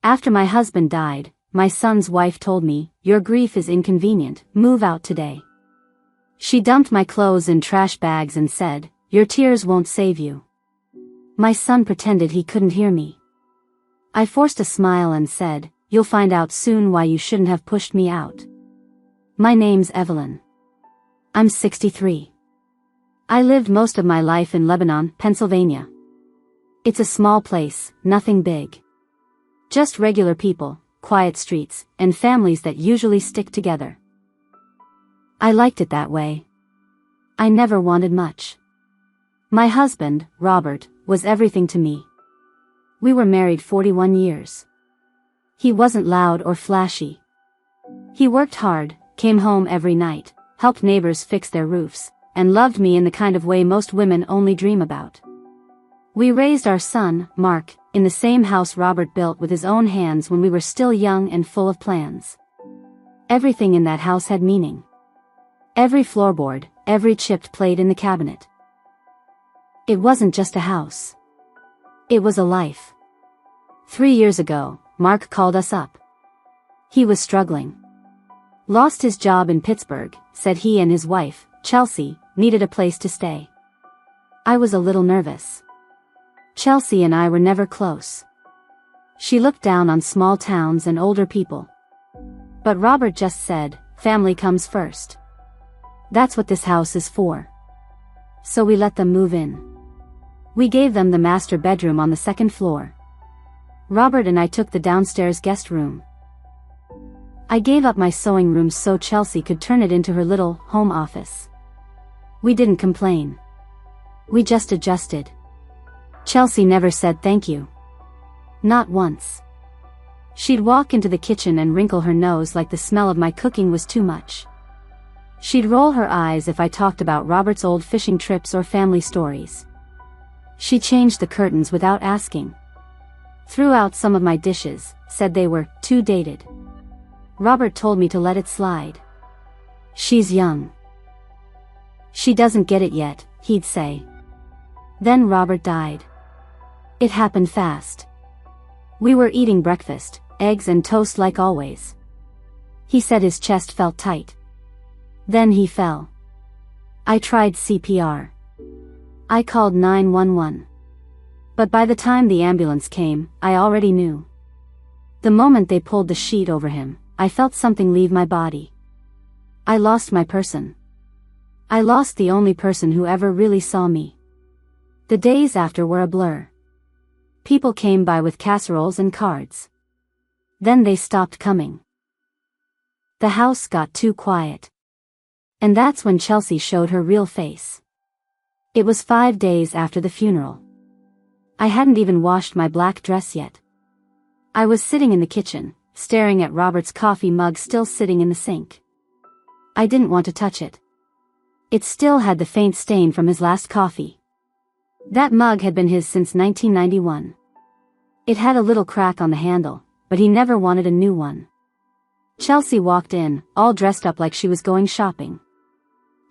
After my husband died, my son's wife told me, "Your grief is inconvenient, move out today." She dumped my clothes in trash bags and said, "Your tears won't save you." My son pretended he couldn't hear me. I forced a smile and said, "You'll find out soon why you shouldn't have pushed me out." My name's Evelyn. I'm 63. I lived most of my life in Lebanon, Pennsylvania. It's a small place, nothing big. Just regular people, quiet streets, and families that usually stick together. I liked it that way. I never wanted much. My husband, Robert, was everything to me. We were married 41 years. He wasn't loud or flashy. He worked hard, came home every night, helped neighbors fix their roofs, and loved me in the kind of way most women only dream about. We raised our son, Mark, in the same house Robert built with his own hands when we were still young and full of plans. Everything in that house had meaning. Every floorboard, every chipped plate in the cabinet. It wasn't just a house. It was a life. 3 years ago, Mark called us up. He was struggling. Lost his job in Pittsburgh, said he and his wife, Chelsea, needed a place to stay. I was a little nervous. Chelsea and I were never close. She looked down on small towns and older people. But Robert just said, "Family comes first. That's what this house is for." So we let them move in. We gave them the master bedroom on the second floor. Robert and I took the downstairs guest room. I gave up my sewing room so Chelsea could turn it into her little home office. We didn't complain. We just adjusted. Chelsea never said thank you. Not once. She'd walk into the kitchen and wrinkle her nose like the smell of my cooking was too much. She'd roll her eyes if I talked about Robert's old fishing trips or family stories. She changed the curtains without asking. Threw out some of my dishes, said they were too dated. Robert told me to let it slide. "She's young. She doesn't get it yet," he'd say. Then Robert died. It happened fast. We were eating breakfast, eggs and toast like always. He said his chest felt tight. Then he fell. I tried CPR. I called 911. But by the time the ambulance came, I already knew. The moment they pulled the sheet over him, I felt something leave my body. I lost my person. I lost the only person who ever really saw me. The days after were a blur. People came by with casseroles and cards. Then they stopped coming. The house got too quiet. And that's when Chelsea showed her real face. It was 5 days after the funeral. I hadn't even washed my black dress yet. I was sitting in the kitchen, staring at Robert's coffee mug still sitting in the sink. I didn't want to touch it. It still had the faint stain from his last coffee. That mug had been his since 1991. It had a little crack on the handle, but he never wanted a new one. Chelsea walked in, all dressed up like she was going shopping.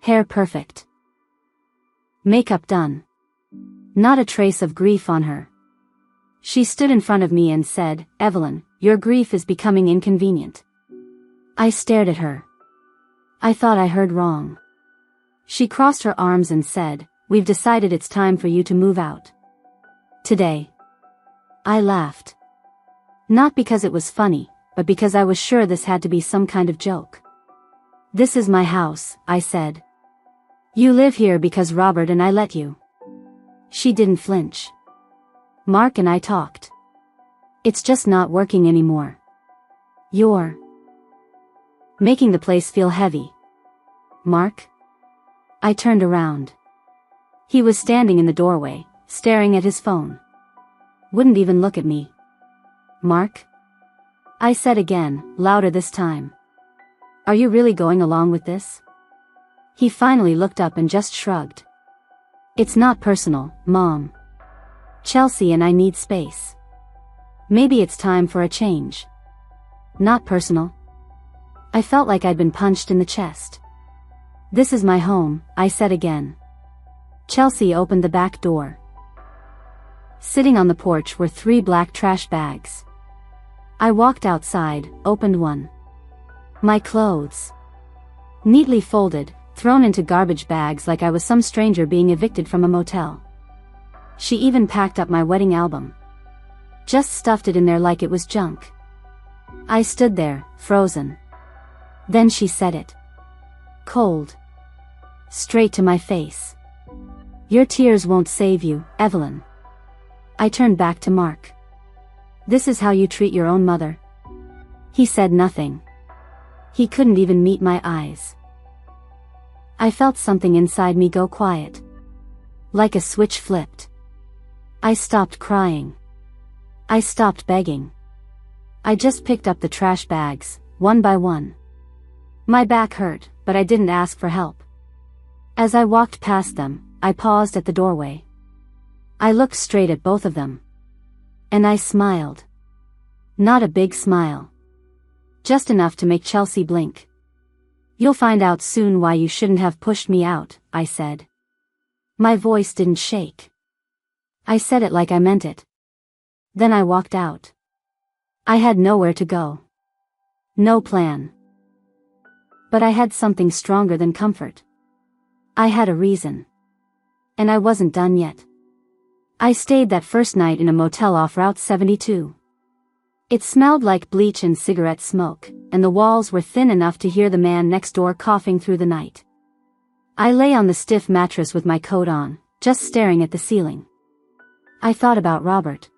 Hair perfect. Makeup done. Not a trace of grief on her. She stood in front of me and said, "Evelyn, your grief is becoming inconvenient." I stared at her. I thought I heard wrong. She crossed her arms and said, "We've decided it's time for you to move out. Today." I laughed. Not because it was funny, but because I was sure this had to be some kind of joke. "This is my house," I said. "You live here because Robert and I let you." She didn't flinch. "Mark and I talked. It's just not working anymore. You're making the place feel heavy." "Mark?" I turned around. He was standing in the doorway, staring at his phone. Wouldn't even look at me. "Mark?" I said again, louder this time. "Are you really going along with this?" He finally looked up and just shrugged. "It's not personal, Mom. Chelsea and I need space. Maybe it's time for a change." "Not personal." I felt like I'd been punched in the chest. "This is my home," I said again. Chelsea opened the back door. Sitting on the porch were 3 black trash bags. I walked outside, opened one. My clothes. Neatly folded, thrown into garbage bags like I was some stranger being evicted from a motel. She even packed up my wedding album. Just stuffed it in there like it was junk. I stood there, frozen. Then she said it. Cold. Straight to my face. Your tears won't save you, Evelyn. I turned back to Mark. This is how you treat your own mother? He said nothing. He couldn't even meet my eyes. I felt something inside me go quiet. Like a switch flipped. I stopped crying. I stopped begging. I just picked up the trash bags, one by one. My back hurt, but I didn't ask for help. As I walked past them, I paused at the doorway. I looked straight at both of them. And I smiled. Not a big smile. Just enough to make Chelsea blink. You'll find out soon why you shouldn't have pushed me out, I said. My voice didn't shake. I said it like I meant it. Then I walked out. I had nowhere to go. No plan. But I had something stronger than comfort. I had a reason. And I wasn't done yet. I stayed that first night in a motel off Route 72. It smelled like bleach and cigarette smoke, and the walls were thin enough to hear the man next door coughing through the night. I lay on the stiff mattress with my coat on, just staring at the ceiling. I thought about Robert.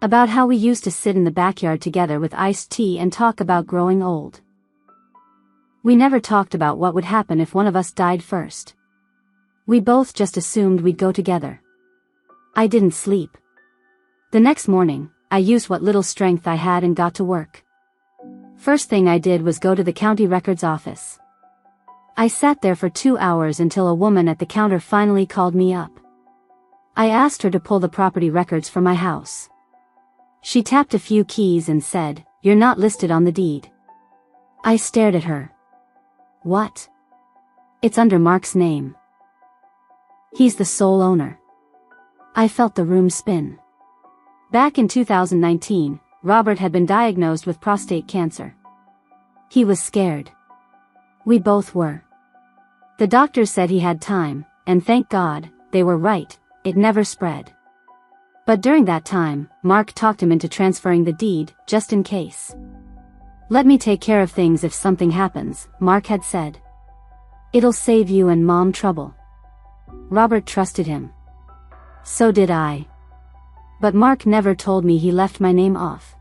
About how we used to sit in the backyard together with iced tea and talk about growing old. We never talked about what would happen if one of us died first. We both just assumed we'd go together. I didn't sleep. The next morning, I used what little strength I had and got to work. First thing I did was go to the county records office. I sat there for 2 hours until a woman at the counter finally called me up. I asked her to pull the property records for my house. She tapped a few keys and said, "You're not listed on the deed." I stared at her. What? It's under Mark's name. He's the sole owner. I felt the room spin. Back in 2019, Robert had been diagnosed with prostate cancer. He was scared. We both were. The doctors said he had time, and thank God, they were right, it never spread. But during that time, Mark talked him into transferring the deed, just in case. "Let me take care of things if something happens," Mark had said. "It'll save you and Mom trouble." Robert trusted him. So did I. But Mark never told me he left my name off.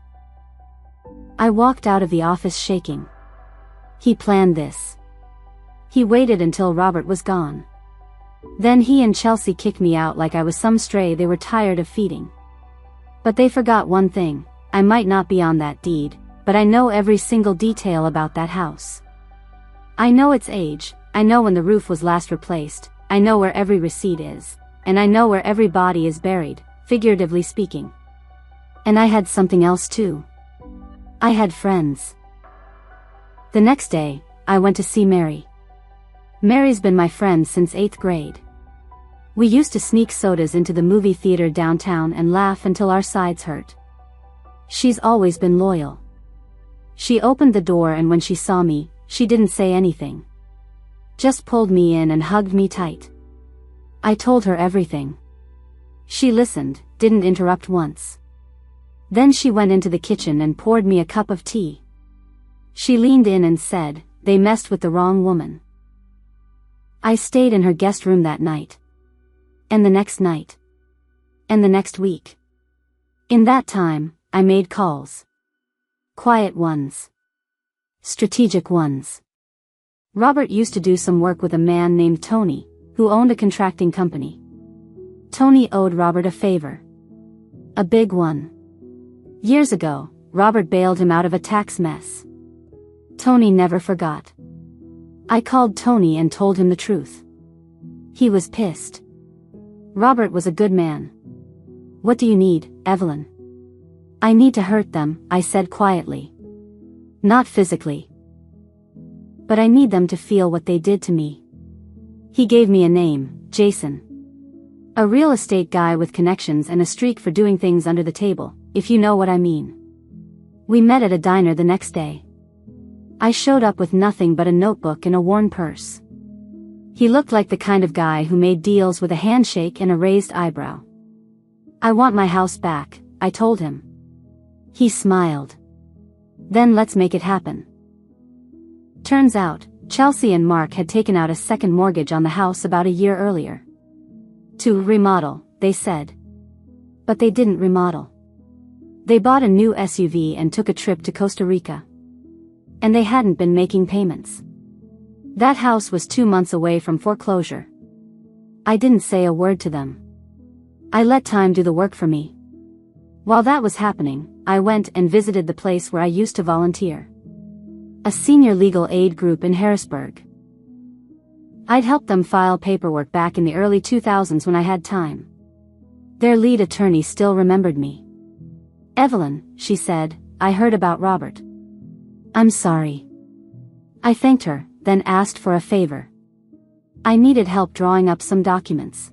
I walked out of the office shaking. He planned this. He waited until Robert was gone. Then he and Chelsea kicked me out like I was some stray they were tired of feeding. But they forgot one thing: I might not be on that deed, but I know every single detail about that house. I know its age, I know when the roof was last replaced, I know where every receipt is, and I know where every body is buried, figuratively speaking. And I had something else too. I had friends. The next day, I went to see Mary. Mary's been my friend since 8th grade. We used to sneak sodas into the movie theater downtown and laugh until our sides hurt. She's always been loyal. She opened the door, and when she saw me, she didn't say anything. Just pulled me in and hugged me tight. I told her everything. She listened, didn't interrupt once. Then she went into the kitchen and poured me a cup of tea. She leaned in and said, "They messed with the wrong woman." I stayed in her guest room that night. And the next night. And the next week. In that time, I made calls. Quiet ones. Strategic ones. Robert used to do some work with a man named Tony, who owned a contracting company. Tony owed Robert a favor. A big one. Years ago, Robert bailed him out of a tax mess. Tony never forgot. I called Tony and told him the truth. He was pissed. Robert was a good man. "What do you need, Evelyn?" "I need to hurt them," I said quietly. "Not physically. But I need them to feel what they did to me." He gave me a name, Jason. A real estate guy with connections and a streak for doing things under the table, if you know what I mean. We met at a diner the next day. I showed up with nothing but a notebook and a worn purse. He looked like the kind of guy who made deals with a handshake and a raised eyebrow. "I want my house back," I told him. He smiled. "Then let's make it happen." Turns out, Chelsea and Mark had taken out a second mortgage on the house about a year earlier. To remodel, they said. But they didn't remodel. They bought a new SUV and took a trip to Costa Rica. And they hadn't been making payments. That house was 2 months away from foreclosure. I didn't say a word to them. I let time do the work for me. While that was happening, I went and visited the place where I used to volunteer. A senior legal aid group in Harrisburg. I'd helped them file paperwork back in the early 2000s when I had time. Their lead attorney still remembered me. "Evelyn," she said, "I heard about Robert." "I'm sorry." I thanked her, then asked for a favor. I needed help drawing up some documents.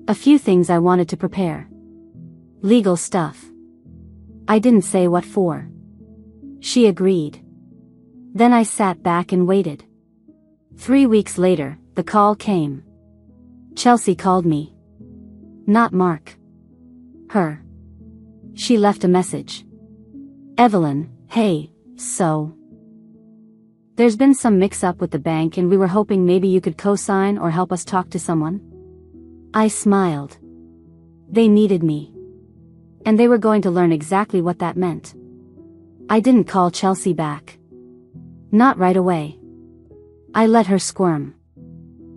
A few things I wanted to prepare. Legal stuff. I didn't say what for. She agreed. Then I sat back and waited. 3 weeks later, the call came. Chelsea called me. Not Mark. Her. She left a message. "Evelyn, hey, so. There's been some mix-up with the bank and we were hoping maybe you could co-sign or help us talk to someone." I smiled. They needed me. And they were going to learn exactly what that meant. I didn't call Chelsea back. Not right away. I let her squirm.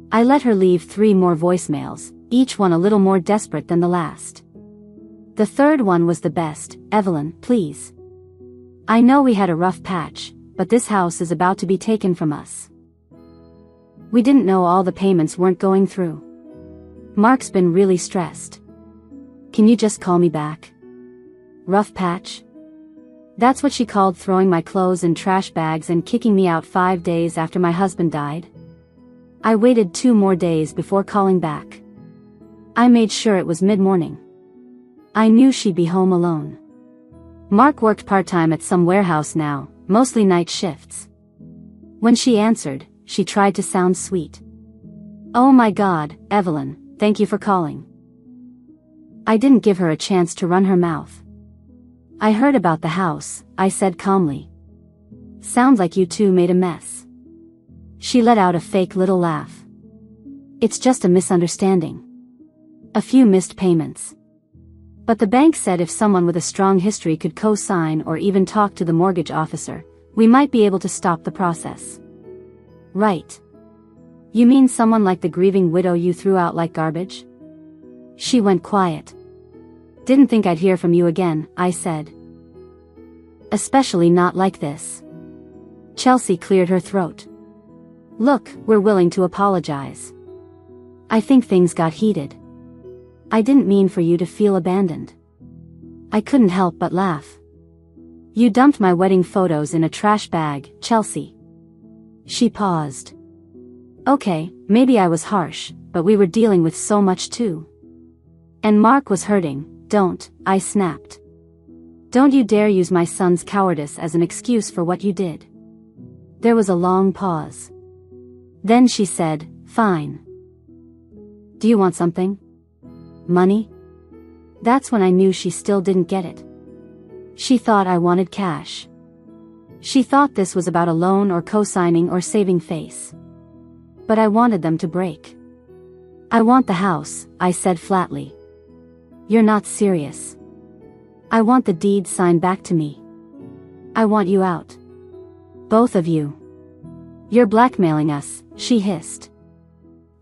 I let her leave 3 more voicemails, each one a little more desperate than the last. The third one was the best. "Evelyn, please. I know we had a rough patch, but this house is about to be taken from us. We didn't know all the payments weren't going through. Mark's been really stressed. Can you just call me back?" Rough patch? That's what she called throwing my clothes in trash bags and kicking me out 5 days after my husband died. I waited 2 more days before calling back. I made sure it was mid-morning. I knew she'd be home alone. Mark worked part-time at some warehouse now, mostly night shifts. When she answered, she tried to sound sweet. "Oh my God, Evelyn, thank you for calling." I didn't give her a chance to run her mouth. "I heard about the house," I said calmly. "Sounds like you two made a mess." She let out a fake little laugh. "It's just a misunderstanding. A few missed payments. But the bank said if someone with a strong history could co-sign or even talk to the mortgage officer, we might be able to stop the process." "Right. You mean someone like the grieving widow you threw out like garbage?" She went quiet. "Didn't think I'd hear from you again," I said. "Especially not like this." Chelsea cleared her throat. "Look, we're willing to apologize. I think things got heated. I didn't mean for you to feel abandoned." I couldn't help but laugh. "You dumped my wedding photos in a trash bag, Chelsea." She paused. "Okay, maybe I was harsh, but we were dealing with so much too. And Mark was hurting." "Don't," I snapped. "Don't you dare use my son's cowardice as an excuse for what you did." There was a long pause. Then she said, "Fine. Do you want something? Money?" That's when I knew she still didn't get it. She thought I wanted cash. She thought this was about a loan or co-signing or saving face. But I wanted them to break. "I want the house," I said flatly. "You're not serious." "I want the deed signed back to me. I want you out. Both of you." "You're blackmailing us," she hissed.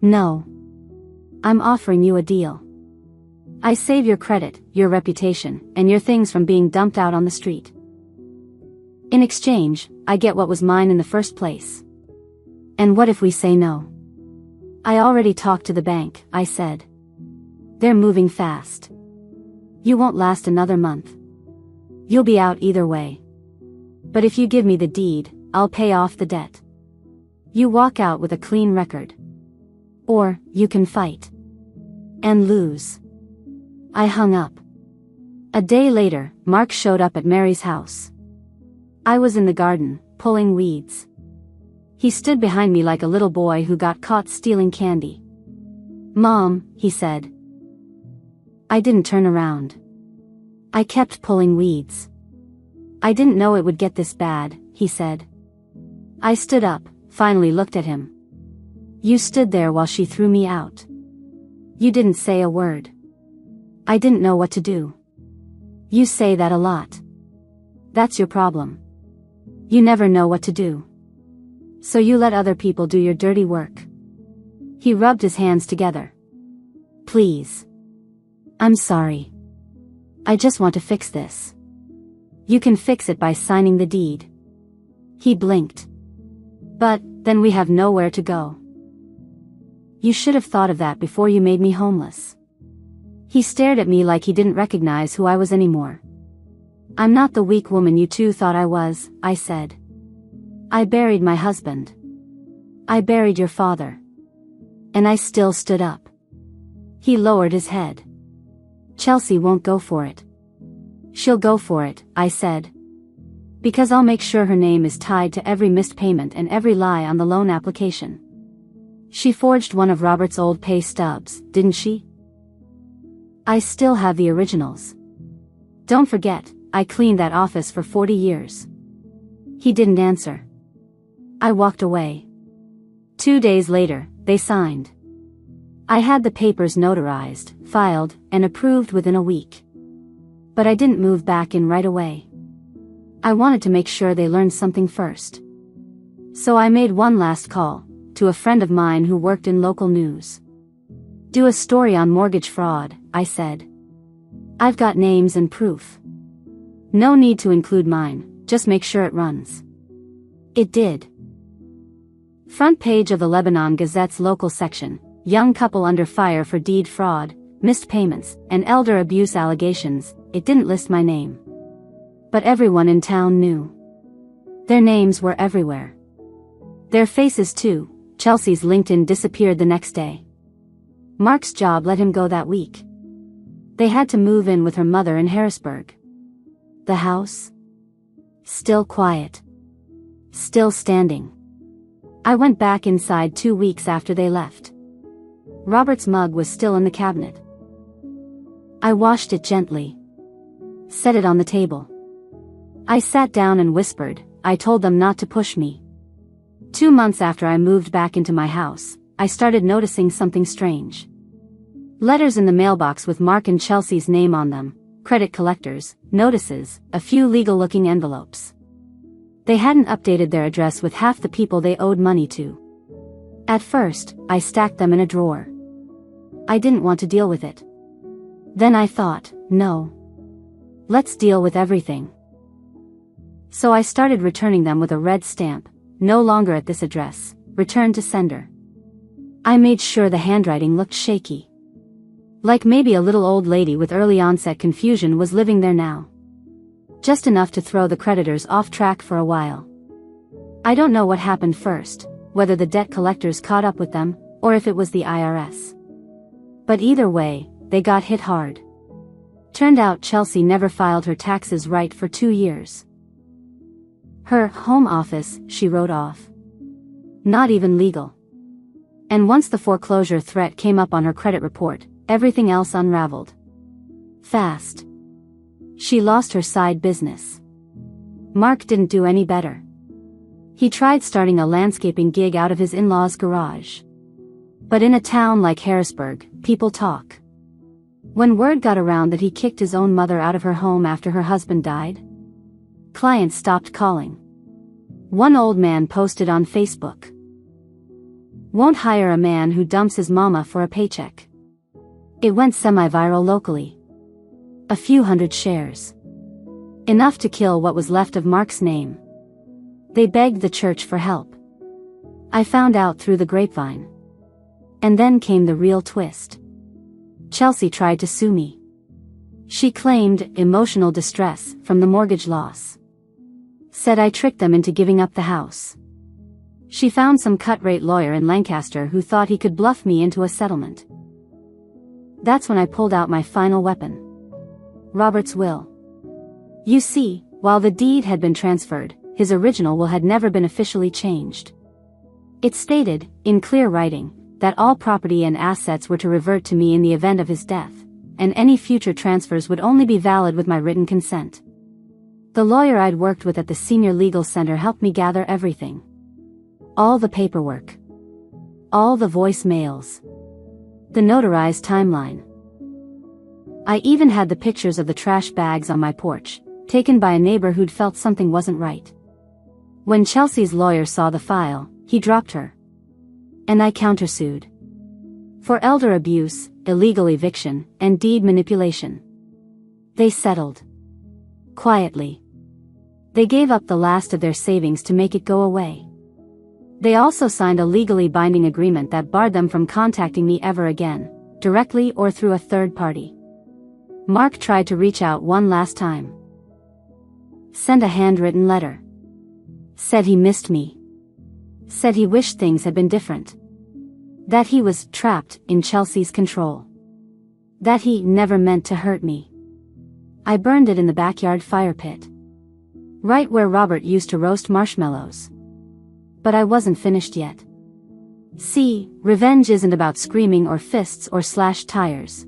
"No. I'm offering you a deal. I save your credit, your reputation, and your things from being dumped out on the street. In exchange, I get what was mine in the first place." "And what if we say no?" "I already talked to the bank," I said. "They're moving fast. You won't last another month. You'll be out either way. But if you give me the deed, I'll pay off the debt. You walk out with a clean record. Or, you can fight. And lose." I hung up. A day later, Mark showed up at Mary's house. I was in the garden, pulling weeds. He stood behind me like a little boy who got caught stealing candy. "Mom," he said. I didn't turn around. I kept pulling weeds. "I didn't know it would get this bad," he said. I stood up, finally looked at him. "You stood there while she threw me out. You didn't say a word." I didn't know what to do. "You say that a lot. That's your problem. You never know what to do. So you let other people do your dirty work." He rubbed his hands together. "Please. I'm sorry. I just want to fix this. You can fix it by signing the deed." He blinked. "But, then we have nowhere to go." "You should have thought of that before you made me homeless." He stared at me like he didn't recognize who I was anymore. "I'm not the weak woman you two thought I was," I said. "I buried my husband. I buried your father. And I still stood up." He lowered his head. "Chelsea won't go for it." "She'll go for it," I said. "Because I'll make sure her name is tied to every missed payment and every lie on the loan application." She forged one of Robert's old pay stubs, didn't she? I still have the originals. Don't forget, I cleaned that office for 40 years. He didn't answer. I walked away. 2 days later, they signed. I had the papers notarized, filed, and approved within a week. But I didn't move back in right away. I wanted to make sure they learned something first. So I made one last call, to a friend of mine who worked in local news. "Do a story on mortgage fraud," I said. "I've got names and proof. No need to include mine, just make sure it runs." It did. Front page of the Lebanon Gazette's local section, young couple under fire for deed fraud, missed payments, and elder abuse allegations. It didn't list my name. But everyone in town knew. Their names were everywhere. Their faces too. Chelsea's LinkedIn disappeared the next day. Mark's job let him go that week. They had to move in with her mother in Harrisburg. The house? Still quiet. Still standing. I went back inside 2 weeks after they left. Robert's mug was still in the cabinet. I washed it gently. Set it on the table. I sat down and whispered, I told them not to push me. 2 months after I moved back into my house, I started noticing something strange. Letters in the mailbox with Mark and Chelsea's name on them, credit collectors, notices, a few legal-looking envelopes. They hadn't updated their address with half the people they owed money to. At first, I stacked them in a drawer. I didn't want to deal with it. Then I thought, no. Let's deal with everything. So I started returning them with a red stamp, no longer at this address, return to sender. I made sure the handwriting looked shaky. Like maybe a little old lady with early onset confusion was living there now. Just enough to throw the creditors off track for a while. I don't know what happened first, whether the debt collectors caught up with them, or if it was the IRS. But either way, they got hit hard. Turned out Chelsea never filed her taxes right for 2 years. Her home office, she wrote off. Not even legal. And once the foreclosure threat came up on her credit report, everything else unraveled. Fast. She lost her side business. Mark didn't do any better. He tried starting a landscaping gig out of his in-laws' garage. But in a town like Harrisburg, people talk. When word got around that he kicked his own mother out of her home after her husband died, clients stopped calling. One old man posted on Facebook, "Won't hire a man who dumps his mama for a paycheck." It went semi-viral locally. A few hundred shares. Enough to kill what was left of Mark's name. They begged the church for help. I found out through the grapevine. And then came the real twist. Chelsea tried to sue me. She claimed emotional distress from the mortgage loss. Said I tricked them into giving up the house. She found some cut-rate lawyer in Lancaster who thought he could bluff me into a settlement. That's when I pulled out my final weapon. Robert's will. You see, While the deed had been transferred, his original will had never been officially changed. It stated, in clear writing, that all property and assets were to revert to me in the event of his death, and any future transfers would only be valid with my written consent. The lawyer I'd worked with at the senior legal center helped me gather everything. All the paperwork. All the voicemails. The notarized timeline. I even had the pictures of the trash bags on my porch, taken by a neighbor who'd felt something wasn't right. When Chelsea's lawyer saw the file, he dropped her. And I countersued. For elder abuse, illegal eviction, and deed manipulation. They settled. Quietly. They gave up the last of their savings to make it go away. They also signed a legally binding agreement that barred them from contacting me ever again, directly or through a third party. Mark tried to reach out one last time. Sent a handwritten letter. Said he missed me. Said he wished things had been different. That he was trapped in Chelsea's control. That he never meant to hurt me. I burned it in the backyard fire pit. Right where Robert used to roast marshmallows. But I wasn't finished yet. See, revenge isn't about screaming or fists or slashed tires.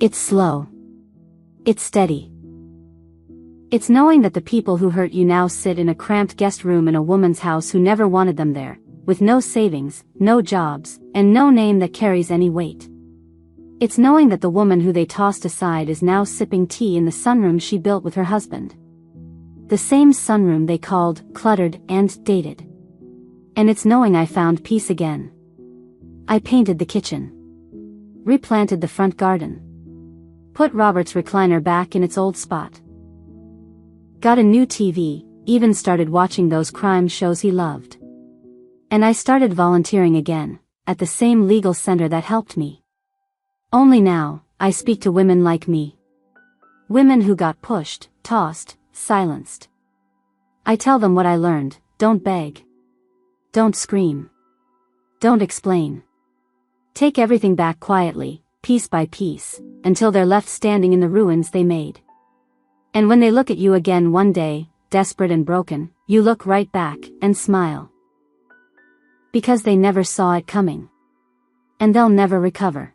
It's slow. It's steady. It's knowing that the people who hurt you now sit in a cramped guest room in a woman's house who never wanted them there, with no savings, no jobs, and no name that carries any weight. It's knowing that the woman who they tossed aside is now sipping tea in the sunroom she built with her husband. The same sunroom they called cluttered and dated. And it's knowing I found peace again. I painted the kitchen. Replanted the front garden. Put Robert's recliner back in its old spot. Got a new TV, even started watching those crime shows he loved. And I started volunteering again, at the same legal center that helped me. Only now, I speak to women like me. Women who got pushed, tossed, silenced. I tell them what I learned: don't beg. Don't scream. Don't explain. Take everything back quietly, piece by piece, until they're left standing in the ruins they made. And when they look at you again one day, desperate and broken, you look right back and smile. Because they never saw it coming. And they'll never recover.